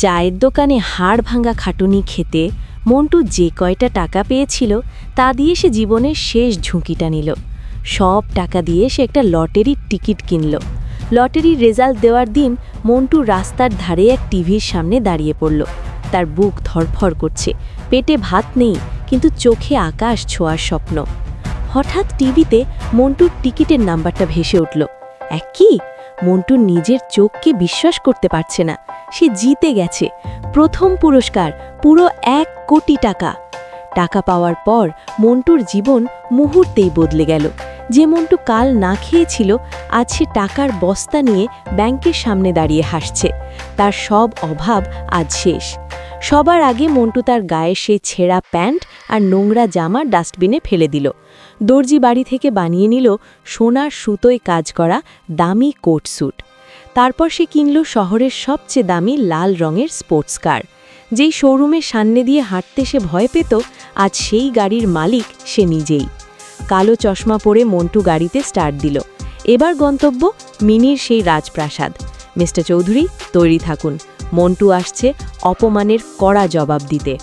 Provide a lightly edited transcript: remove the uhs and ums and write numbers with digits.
চায়ের দোকানে হাড় ভাঙা খাটুনি খেতে মন্টু যে কয়টা টাকা পেয়েছিল তা দিয়ে সে জীবনের শেষ ঝুঁকিটা নিল। সব টাকা দিয়ে সে একটা লটারির টিকিট কিনল। লটারির রেজাল্ট দেওয়ার দিন মন্টু রাস্তার ধারে এক টিভির সামনে দাঁড়িয়ে পড়ল। তার বুক ধড়ফড় করছে, পেটে ভাত নেই, কিন্তু চোখে আকাশ ছোঁয়ার স্বপ্ন। হঠাৎ টিভিতে মন্টুর টিকিটের নাম্বারটা ভেসে উঠল। কি? মন্টু নিজের চোখকে বিশ্বাস করতে পারছে না। সে জিতে গেছে প্রথম পুরস্কার, পুরো 1 কোটি টাকা। টাকা পাওয়ার পর মন্টুর জীবন মুহূর্তেই বদলে গেল। যে মন্টু কাল না খেয়েছিল, আজ সে টাকার বস্তা নিয়ে ব্যাংকের সামনে দাঁড়িয়ে হাসছে। তার সব অভাব আজ শেষ। সবার আগে মন্টু তার গায়ে সেই ছেঁড়া প্যান্ট আর নোংরা জামা ডাস্টবিনে ফেলে দিল। দর্জি বাড়ি থেকে বানিয়ে নিল সোনার সুতোয় কাজ করা দামি কোট স্যুট। তারপর সে কিনল শহরের সবচেয়ে দামি লাল রঙের স্পোর্টস কার। যেই শোরুমের সামনে দিয়ে হাঁটতে সে ভয় পেত, আজ সেই গাড়ির মালিক সে নিজেই। কালো চশমা পরে মন্টু গাড়িতে স্টার্ট দিল। এবার গন্তব্য মিনির সেই রাজপ্রাসাদ। মিস্টার চৌধুরী, তৈরি থাকুন, মন্টু আসছে অপমানের কড়া জবাব দিতে।